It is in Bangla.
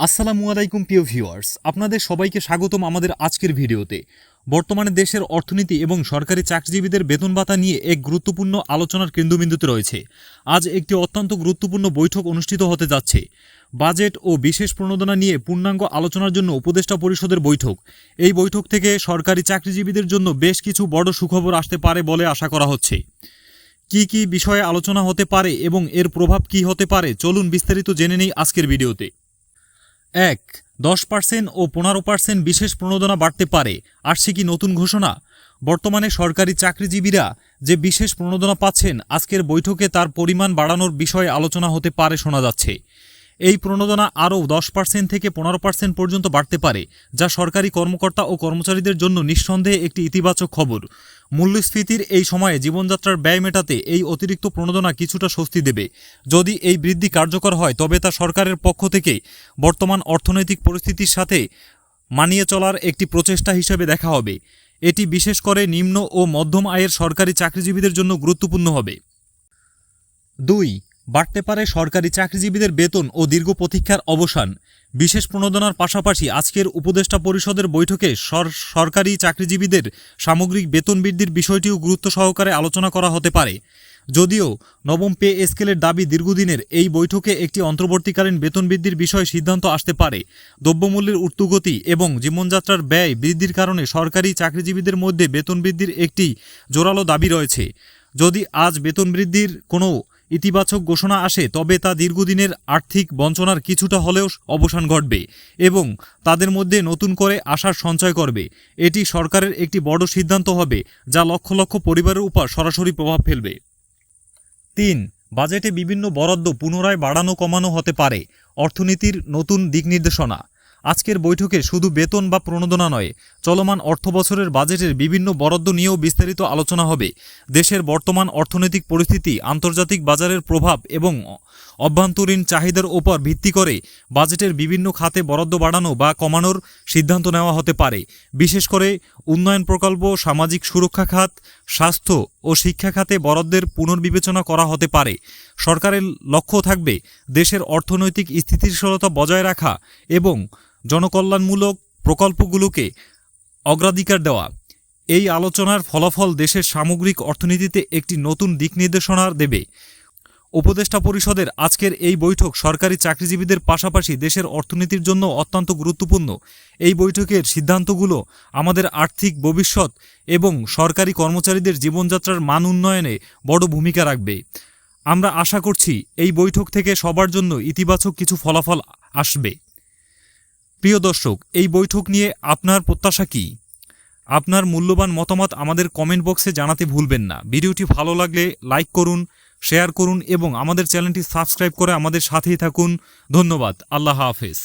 আসসালামু আলাইকুম প্রিয় ভিউয়ার্স, আপনাদের সবাইকে স্বাগতম আমাদের আজকের ভিডিওতে। বর্তমানে দেশের অর্থনীতি এবং সরকারি চাকরিজীবীদের বেতন ভাতা নিয়ে এক গুরুত্বপূর্ণ আলোচনার কেন্দ্রবিন্দুতে রয়েছে। আজ একটি অত্যন্ত গুরুত্বপূর্ণ বৈঠক অনুষ্ঠিত হতে যাচ্ছে। বাজেট ও বিশেষ প্রণোদনা নিয়ে পূর্ণাঙ্গ আলোচনার জন্য উপদেষ্টা পরিষদের বৈঠক। এই বৈঠক থেকে সরকারি চাকরিজীবীদের জন্য বেশ কিছু বড় সুখবর আসতে পারে বলে আশা করা হচ্ছে। কি কি বিষয়ে আলোচনা হতে পারে এবং এর প্রভাব কি হতে পারে, চলুন বিস্তারিত জেনে নেই আজকের ভিডিওতে। ১. 10% ও 15% বিশেষ প্রণোদনা বাড়তে পারে। আসছে কি নতুন ঘোষণা? বর্তমানে সরকারি চাকরিজীবীরা যে বিশেষ প্রণোদনা পাচ্ছেন, আজকের বৈঠকে তার পরিমাণ বাড়ানোর বিষয়ে আলোচনা হতে পারে শোনা যাচ্ছে। এই প্রণোদনা আরও 10% থেকে 15% পর্যন্ত বাড়তে পারে, যা সরকারি কর্মকর্তা ও কর্মচারীদের জন্য নিঃসন্দেহে একটি ইতিবাচক খবর। মূল্যস্ফীতির এই সময়ে জীবনযাত্রার ব্যয় মেটাতে এই অতিরিক্ত প্রণোদনা কিছুটা স্বস্তি দেবে। যদি এই বৃদ্ধি কার্যকর হয়, তবে তা সরকারের পক্ষ থেকে বর্তমান অর্থনৈতিক পরিস্থিতির সাথে মানিয়ে চলার একটি প্রচেষ্টা হিসেবে দেখা হবে। এটি বিশেষ করে নিম্ন ও মধ্যম আয়ের সরকারি চাকরিজীবীদের জন্য গুরুত্বপূর্ণ হবে। ২. বাড়তে পারে সরকারি চাকরিজীবীদের বেতন ও দীর্ঘ প্রতীক্ষার অবসান। বিশেষ প্রণোদনার পাশাপাশি আজকের উপদেষ্টা পরিষদের বৈঠকে সরকারি চাকরিজীবীদের সামগ্রিক বেতন বৃদ্ধির বিষয়টিও গুরুত্ব সহকারে আলোচনা করা হতে পারে। যদিও নবম পে স্কেলের দাবি দীর্ঘদিনের, এই বৈঠকে একটি অন্তর্বর্তীকালীন বেতন বৃদ্ধির বিষয়ে সিদ্ধান্ত আসতে পারে। দ্রব্যমূল্যের ঊর্ধ্বগতি এবং জীবনযাত্রার ব্যয় বৃদ্ধির কারণে সরকারি চাকরিজীবীদের মধ্যে বেতন বৃদ্ধির একটি জোরালো দাবি রয়েছে। যদি আজ বেতন বৃদ্ধির কোনো ইতিবাচক ঘোষণা আসে, তবে তা দীর্ঘদিনের আর্থিক বঞ্চনার কিছুটা হলেও অবসান ঘটবে এবং তাদের মধ্যে নতুন করে আশার সঞ্চয় করবে। এটি সরকারের একটি বড় সিদ্ধান্ত হবে, যা লক্ষ লক্ষ পরিবারের উপর সরাসরি প্রভাব ফেলবে। ৩. বাজেটে বিভিন্ন বরাদ্দ পুনরায় বাড়ানো কমানো হতে পারে। অর্থনীতির নতুন দিক নির্দেশনা। আজকের বৈঠকে শুধু বেতন বা প্রণোদনা নয়, চলমান অর্থবছরের বাজেটের বিভিন্ন বরাদ্দ নিয়েও বিস্তারিত আলোচনা হবে। দেশের বর্তমান অর্থনৈতিক পরিস্থিতি, আন্তর্জাতিক বাজারের প্রভাব এবং অভ্যন্তরীণ চাহিদার ওপর ভিত্তি করে বাজেটের বিভিন্ন খাতে বরাদ্দ বাড়ানো বা কমানোর সিদ্ধান্ত নেওয়া হতে পারে। বিশেষ করে উন্নয়ন প্রকল্প, সামাজিক সুরক্ষা খাত, স্বাস্থ্য ও শিক্ষা খাতে বরাদ্দের পুনর্বিবেচনা করা হতে পারে। সরকারের লক্ষ্য থাকবে দেশের অর্থনৈতিক স্থিতিশীলতা বজায় রাখা এবং জনকল্যাণমূলক প্রকল্পগুলোকে অগ্রাধিকার দেওয়া। এই আলোচনার ফলাফল দেশের সামগ্রিক অর্থনীতিতে একটি নতুন দিক নির্দেশনা দেবে। উপদেষ্টা পরিষদের আজকের এই বৈঠক সরকারি চাকরিজীবীদের পাশাপাশি দেশের অর্থনীতির জন্য অত্যন্ত গুরুত্বপূর্ণ। এই বৈঠকের সিদ্ধান্তগুলো আমাদের আর্থিক ভবিষ্যৎ এবং সরকারি কর্মচারীদের জীবনযাত্রার মান উন্নয়নে বড় ভূমিকা রাখবে। আমরা আশা করছি এই বৈঠক থেকে সবার জন্য ইতিবাচক কিছু ফলাফল আসবে। প্রিয় দর্শক, এই বৈঠক নিয়ে আপনার প্রত্যাশা কী? আপনার মূল্যবান মতামত আমাদের কমেন্ট বক্সে জানাতে ভুলবেন না। ভিডিওটি ভালো লাগলে লাইক করুন, শেয়ার করুন এবং আমাদের চ্যানেলটি সাবস্ক্রাইব করে আমাদের সাথেই থাকুন। ধন্যবাদ। আল্লাহ হাফেজ।